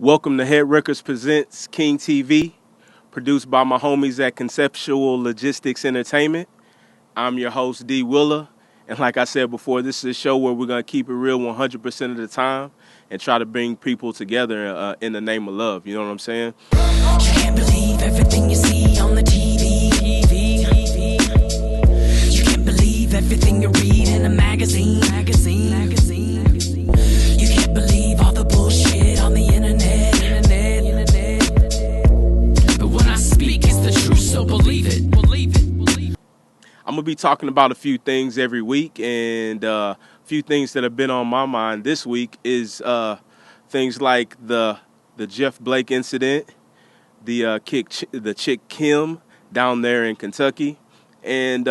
Welcome to Headwreckas presents KingTv, produced by my homies at Conceptual Logistics Entertainment. I'm your host, D. Willa, and like I said before, this is a show where we're going to keep it real 100% of the time and try to bring people together in the name of love. You know what I'm saying? You can't believe everything you see on the TV. You can't believe everything you read in a magazine. You can't believe all the bullshit on the internet. But when I speak, it's the truth, so believe it. I'm going to be talking about a few things every week, and a few things that have been on my mind this week is things like the Jeff Blake incident, the chick Kim down there in Kentucky, and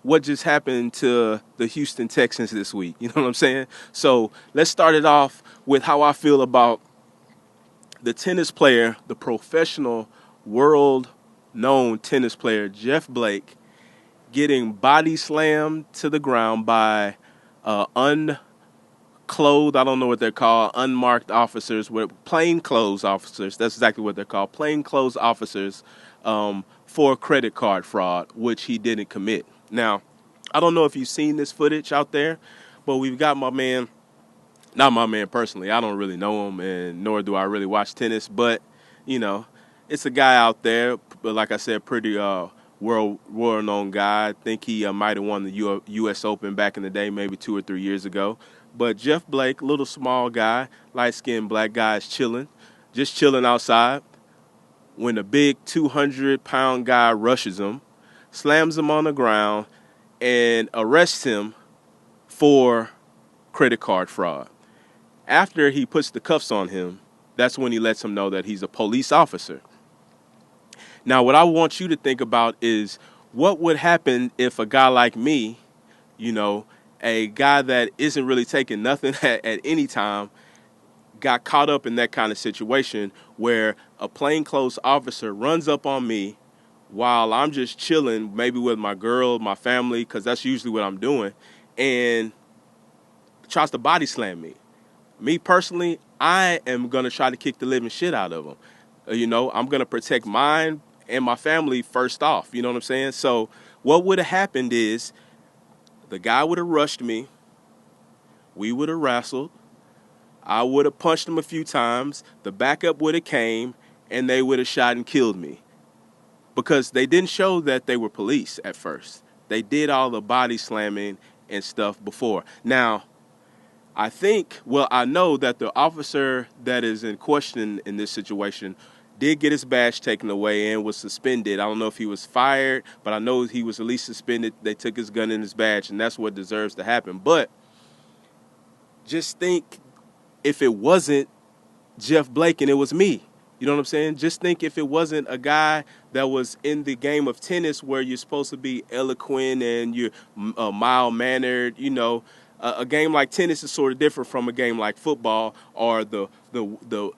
what just happened to the Houston Texans this week. You know what I'm saying? So let's start it off with how I feel about the tennis player, the professional, world-known tennis player, Jeff Blake, getting body slammed to the ground by unclothed, I don't know what they're called, unmarked officers, with plainclothes officers. That's exactly what they're called, plainclothes officers, for credit card fraud, which he didn't commit. Now, I don't know if you've seen this footage out there, but we've got my man, not my man personally, I don't really know him, and nor do I really watch tennis, but, you know, it's a guy out there, but like I said, pretty world-known guy. I think he might have won the U.S. Open back in the day, maybe 2 or 3 years ago. But Jeff Blake, little small guy, light-skinned black guy, is just chilling outside, when a big 200-pound guy rushes him, slams him on the ground, and arrests him for credit card fraud. After he puts the cuffs on him, that's when he lets him know that he's a police officer. Now, what I want you to think about is what would happen if a guy like me, you know, a guy that isn't really taking nothing at any time, got caught up in that kind of situation where a plainclothes officer runs up on me while I'm just chilling, maybe with my girl, my family, because that's usually what I'm doing, and tries to body slam me. Me personally, I am going to try to kick the living shit out of him. I'm going to protect mine and my family first off. You know what I'm saying? So what would have happened is the guy would have rushed me. We would have wrestled. I would have punched him a few times. The backup would have came, and they would have shot and killed me. Because they didn't show that they were police at first. They did all the body slamming and stuff before. Now, I know that the officer that is in question in this situation did get his badge taken away and was suspended. I don't know if he was fired, but I know he was at least suspended. They took his gun and his badge, and that's what deserves to happen. But just think if it wasn't Jeff Blake and it was me. You know what I'm saying? Just think if it wasn't a guy that was in the game of tennis where you're supposed to be eloquent and you're mild-mannered, a game like tennis is sort of different from a game like football or the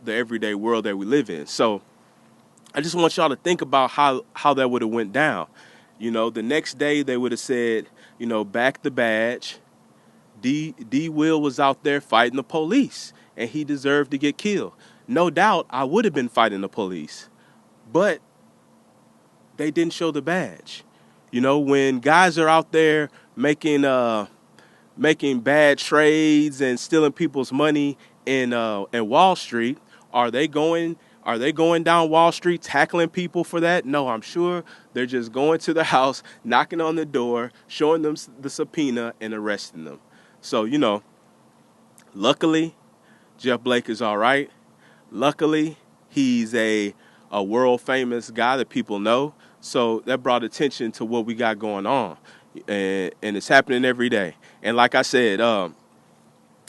everyday world that we live in. So I just want y'all to think about how that would have went down. The next day they would have said, back the badge. D. Will was out there fighting the police, and he deserved to get killed. No doubt I would have been fighting the police, but they didn't show the badge. When guys are out there making bad trades and stealing people's money in Wall Street, are they going down Wall Street tackling people for that? No, I'm sure they're just going to the house, knocking on the door, showing them the subpoena, and arresting them. So, luckily, Jeff Blake is all right. Luckily, he's a world famous guy that people know. So that brought attention to what we got going on. And it's happening every day. And like I said, there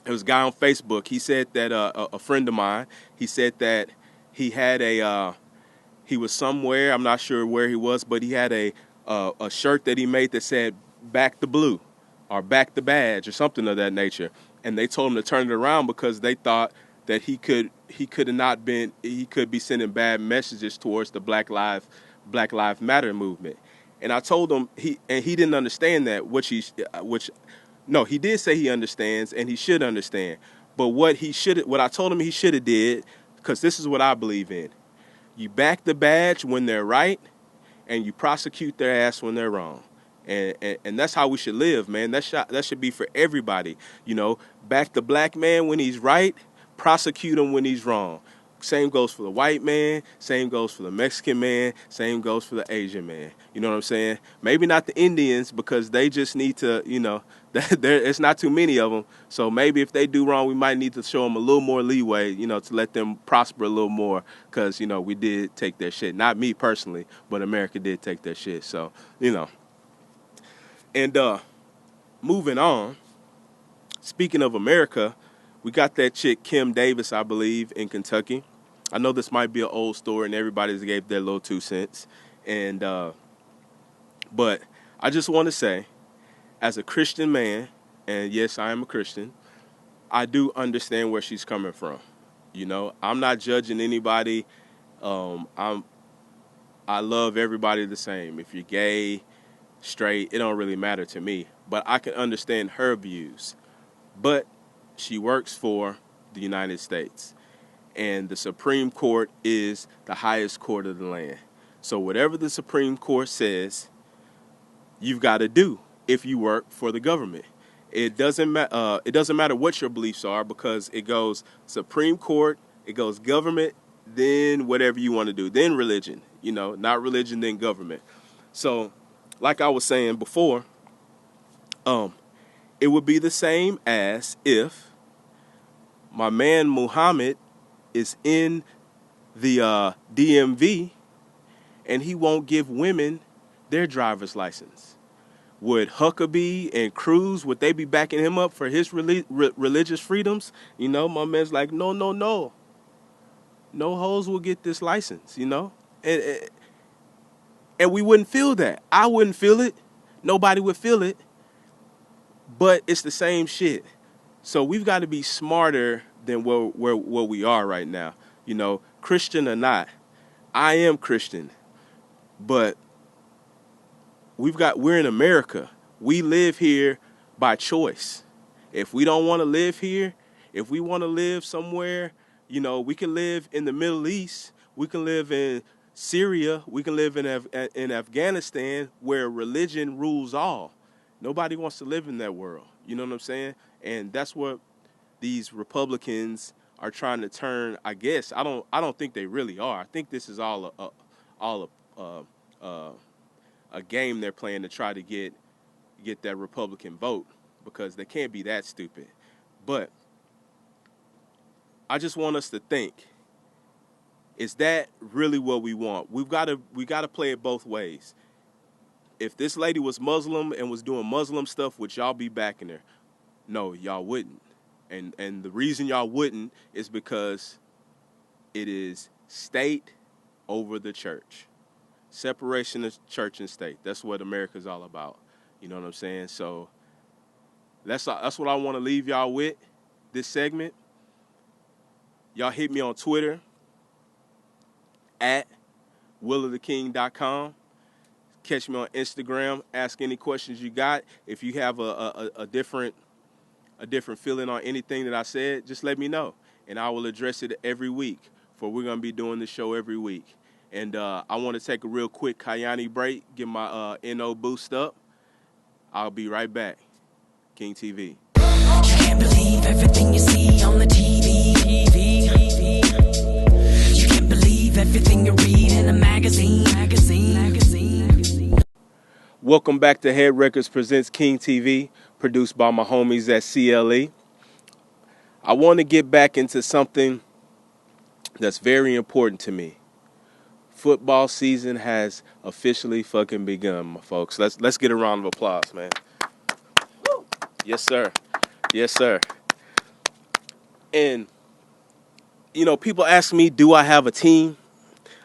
was a guy on Facebook. He said that a friend of mine, he said that he had he was somewhere, I'm not sure where he was, but he had a shirt that he made that said back the blue or back the badge or something of that nature. And they told him to turn it around because they thought that he could be sending bad messages towards the Black Lives Matter movement. And I told him he didn't understand that, he did say he understands and he should understand. But what I told him he should have did because this is what I believe in. You back the badge when they're right, and you prosecute their ass when they're wrong. And that's how we should live, man. That should be for everybody. You know, back the black man when he's right, prosecute him when he's wrong. Same goes for the white man, same goes for the Mexican man, same goes for the Asian man. You know what I'm saying? Maybe not the Indians, because they just need to, you know, it's not too many of them. So maybe if they do wrong, we might need to show them a little more leeway, you know, to let them prosper a little more, because, you know, we did take their shit. Not me personally, but America did take their shit. So, you know. And moving on, speaking of America, we got that chick, Kim Davis, I believe, in Kentucky. I know this might be an old story and everybody's gave their little 2 cents. And but I just want to say, as a Christian man, and yes, I am a Christian, I do understand where she's coming from. You know, I'm not judging anybody. I love everybody the same. If you're gay, straight, it don't really matter to me. But I can understand her views. But she works for the United States. And the Supreme Court is the highest court of the land. So whatever the Supreme Court says, you've got to do if you work for the government. It doesn't matter what your beliefs are, because it goes Supreme Court, it goes government, then whatever you want to do, then religion. You know, not religion, then government. So, like I was saying before, it would be the same as if my man Muhammad is in the DMV and he won't give women their driver's license. Would Huckabee and Cruz, would they be backing him up for his religious freedoms? You know, my man's like, no. No hoes will get this license, you know? And we wouldn't feel that. I wouldn't feel it. Nobody would feel it. But it's the same shit. So we've got to be smarter than where we are right now. You know, Christian or not, I am Christian, but we're in America. We live here by choice. If we don't want to live here, if we want to live somewhere, you know, we can live in the Middle East, we can live in Syria, we can live in Afghanistan, where religion rules all. Nobody wants to live in that world. You know what I'm saying? And that's what these Republicans are trying to turn. I guess I don't think they really are. I think this is all a game they're playing to try to get that Republican vote, because they can't be that stupid. But I just want us to think: is that really what we want? We got to play it both ways. If this lady was Muslim and was doing Muslim stuff, would y'all be backing her? No, y'all wouldn't. And the reason y'all wouldn't is because it is state over the church. Separation of church and state. That's what America's all about. You know what I'm saying? So that's what I want to leave y'all with, this segment. Y'all hit me on Twitter at willoftheking.com. Catch me on Instagram. Ask any questions you got. If you have a different feeling on anything that I said, just let me know, and I will address it every week. For we're gonna be doing the show every week. And I want to take a real quick Kayani break, get my NO boost up. I'll be right back. King TV. You can't believe everything you see on the TV. You can't believe everything you read in a magazine. Welcome back to Headwreckas presents King TV, produced by my homies at CLE. I want to get back into something that's very important to me. Football season has officially fucking begun, my folks. Let's get a round of applause, man. Yes, sir. Yes, sir. And, you know, people ask me, do I have a team?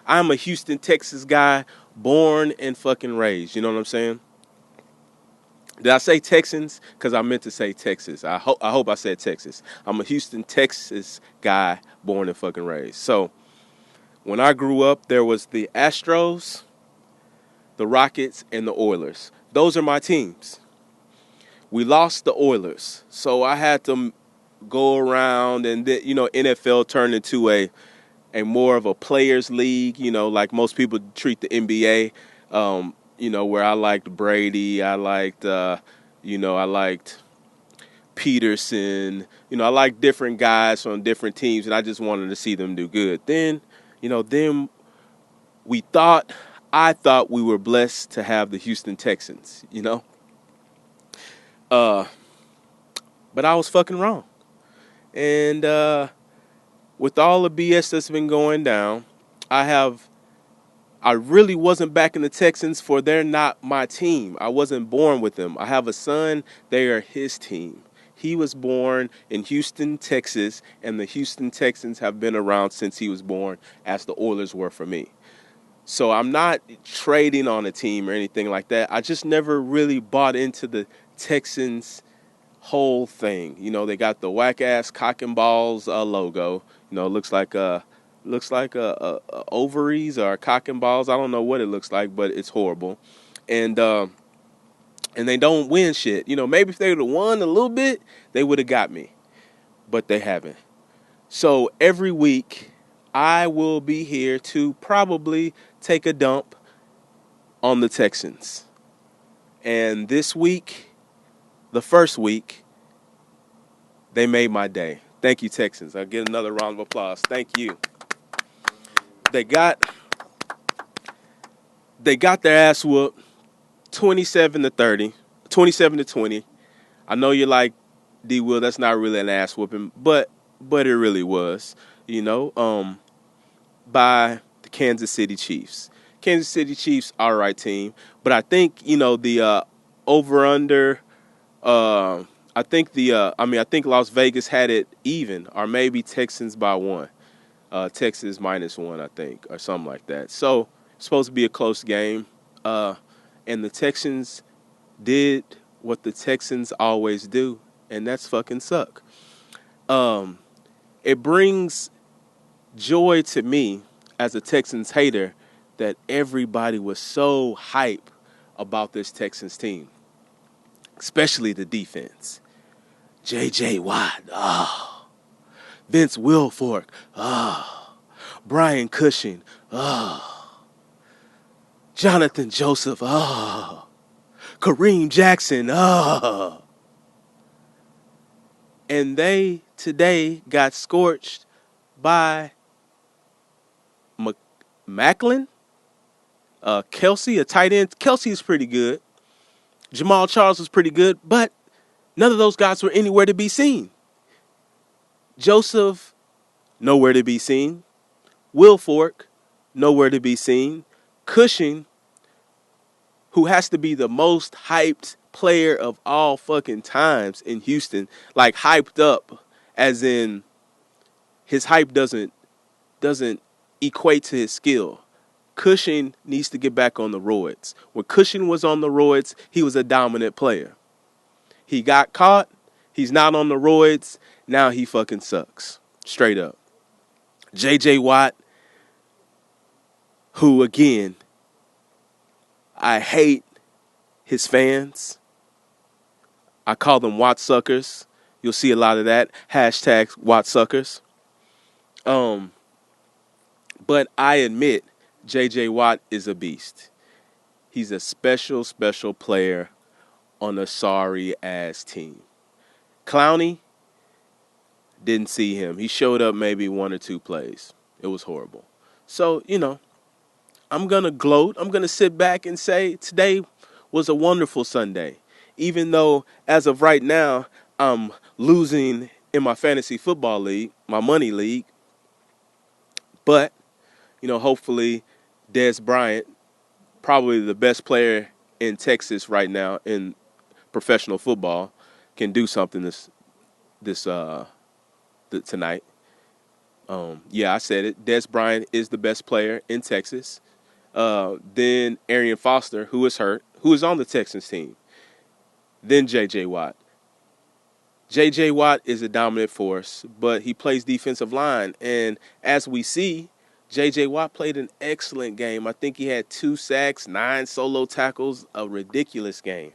I'm a Houston, Texas guy, born and fucking raised. You know what I'm saying? Did I say Texans? Because I meant to say Texas. I hope I said Texas. I'm a Houston, Texas guy, born and fucking raised. So when I grew up, there was the Astros, the Rockets, and the Oilers. Those are my teams. We lost the Oilers, so I had to go around, and then, you know, NFL turned into a more of a players league, like most people treat the NBA, where I liked Brady, I liked, I liked Peterson, I liked different guys from different teams, and I just wanted to see them do good. Then I thought we were blessed to have the Houston Texans, but I was fucking wrong. And with all the BS that's been going down, I really wasn't backing the Texans, for they're not my team. I wasn't born with them. I have a son. They are his team. He was born in Houston, Texas, and the Houston Texans have been around since he was born, as the Oilers were for me. So I'm not trading on a team or anything like that. I just never really bought into the Texans whole thing. They got the whack-ass cock and balls logo. It looks like a ovaries or a cock and balls. I don't know what it looks like, but it's horrible. And they don't win shit. Maybe if they would have won a little bit, they would have got me. But they haven't. So every week, I will be here to probably take a dump on the Texans. And this week, the first week, they made my day. Thank you, Texans. I'll get another round of applause. Thank you. They got their ass whooped 27-30, 27-20. I know you're like, D. Will, that's not really an ass whooping, but it really was, by the Kansas City Chiefs. Kansas City Chiefs, all right team, but I think the over under. I think Las Vegas had it even, or maybe Texans by 1. Texas -1, I think, or something like that. So it's supposed to be a close game. And the Texans did what the Texans always do, and that's fucking suck. It brings joy to me as a Texans hater that everybody was so hype about this Texans team, especially the defense. J.J. Watt, Vince Wilfork, Brian Cushing, Jonathan Joseph, Kareem Jackson, And they today got scorched by Macklin, Kelsey, a tight end. Kelsey is pretty good. Jamal Charles was pretty good, but none of those guys were anywhere to be seen. Joseph, nowhere to be seen. Wilfork, nowhere to be seen. Cushing, who has to be the most hyped player of all fucking times in Houston, like hyped up, as in his hype doesn't equate to his skill. Cushing needs to get back on the roids. When Cushing was on the roids, he was a dominant player. He got caught. He's not on the roids. Now he fucking sucks. Straight up. J.J. Watt, who, again, I hate his fans. I call them Watt suckers. You'll see a lot of that. Hashtag Watt suckers. But I admit, J.J. Watt is a beast. He's a special, special player on a sorry-ass team. Clowney, didn't see him. He showed up maybe 1 or 2 plays. It was horrible. So, I'm going to gloat. I'm going to sit back and say today was a wonderful Sunday. Even though, as of right now, I'm losing in my fantasy football league, my money league. But, hopefully Dez Bryant, probably the best player in Texas right now in professional football, can do something tonight. Yeah, I said it. Dez Bryant is the best player in Texas. Then Arian Foster, who is hurt, who is on the Texans team. Then J.J. Watt. J.J. Watt is a dominant force, but he plays defensive line. And as we see, J.J. Watt played an excellent game. I think he had 2 sacks, 9 solo tackles, a ridiculous game.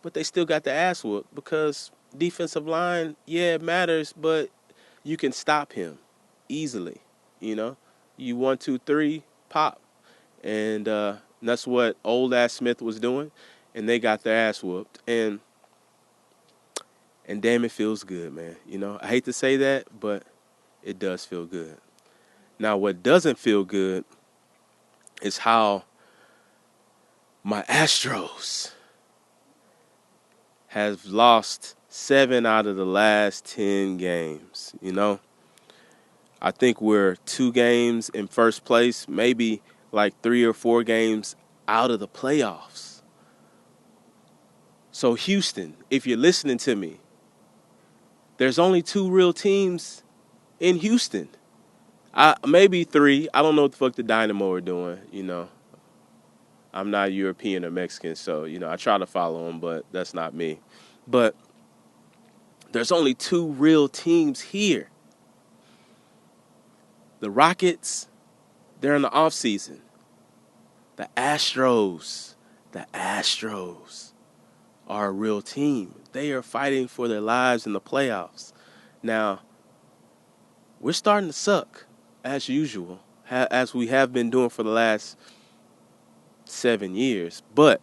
But they still got the ass whooped because defensive line, yeah, it matters, but you can stop him easily. You know, you 1, 2, 3, pop, and that's what old ass Smith was doing, and they got their ass whooped. And damn, it feels good, man. You know, I hate to say that, but it does feel good. Now, what doesn't feel good is how my Astros have lost 7 out of the last 10 games. You know, I think we're 2 games in first place, maybe like 3 or 4 games out of the playoffs. So Houston, if you're listening to me, there's only 2 real teams in Houston. Maybe 3. I don't know what the fuck the Dynamo are doing, you know. I'm not European or Mexican, so, you know, I try to follow them, but that's not me. But there's only 2 real teams here. The Rockets, they're in the offseason. The Astros are a real team. They are fighting for their lives in the playoffs. Now, we're starting to suck, as usual, as we have been doing for the last 7 years. But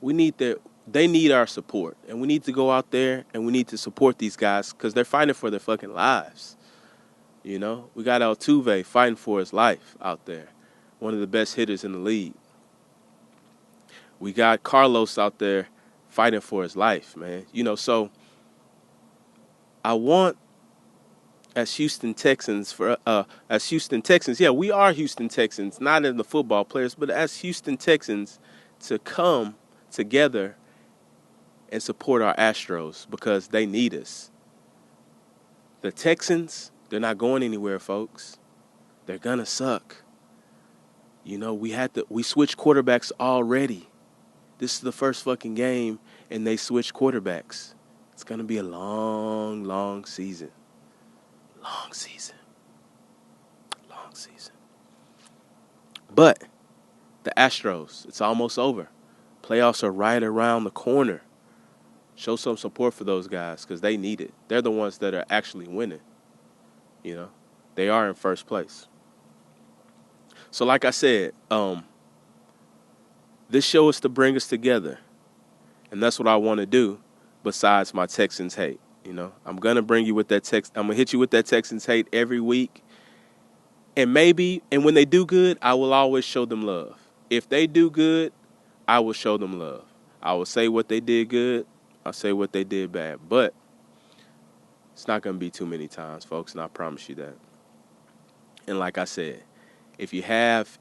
they need our support. And we need to go out there and we need to support these guys because they're fighting for their fucking lives. You know, we got Altuve fighting for his life out there. One of the best hitters in the league. We got Carlos out there fighting for his life, man. You know, so I want, as Houston Texans, yeah, we are Houston Texans, not in the football players, but as Houston Texans, to come together and support our Astros because they need us. The Texans, they're not going anywhere, folks. They're gonna suck. You know, we switched quarterbacks already. This is the first fucking game, and they switched quarterbacks. It's gonna be a long, long season. Long season. But the Astros, it's almost over. Playoffs are right around the corner. Show some support for those guys because they need it. They're the ones that are actually winning. You know, they are in first place. So like I said, this show is to bring us together. And that's what I want to do besides my Texans hate. You know, I'm going to bring you with that I'm going to hit you with that Texans hate every week. And when they do good, I will always show them love. If they do good, I will show them love. I will say what they did good. I'll say what they did bad. But it's not going to be too many times, folks, and I promise you that. And like I said, if you have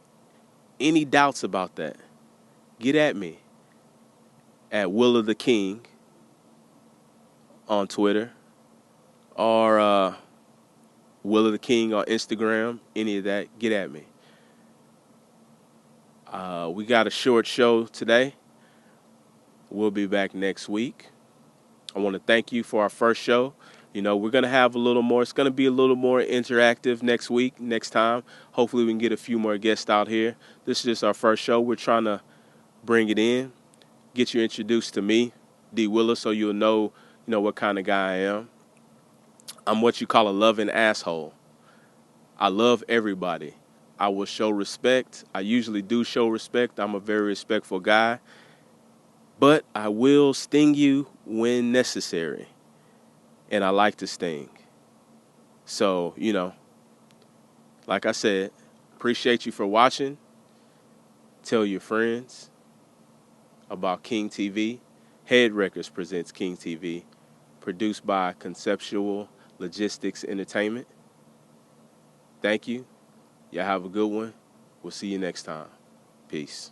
any doubts about that, get at me at Will of the King on Twitter or Will of the King on Instagram, any of that, get at me. We got a short show today. We'll be back next week. I want to thank you for our first show. You know, we're going to have a little more. It's going to be a little more interactive next time. Hopefully we can get a few more guests out here. This is just our first show. We're trying to bring it in, get you introduced to me, D. Willa, so you'll know, what kind of guy I am. I'm what you call a loving asshole. I love everybody. I will show respect. I usually do show respect. I'm a very respectful guy. But I will sting you when necessary. And I like to sting. So, like I said, appreciate you for watching. Tell your friends about KingTv. Headwreckas presents KingTv. Produced by Conceptual Logistics Entertainment. Thank you. Y'all have a good one. We'll see you next time. Peace.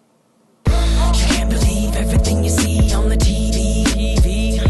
You can't believe everything you see on the TV.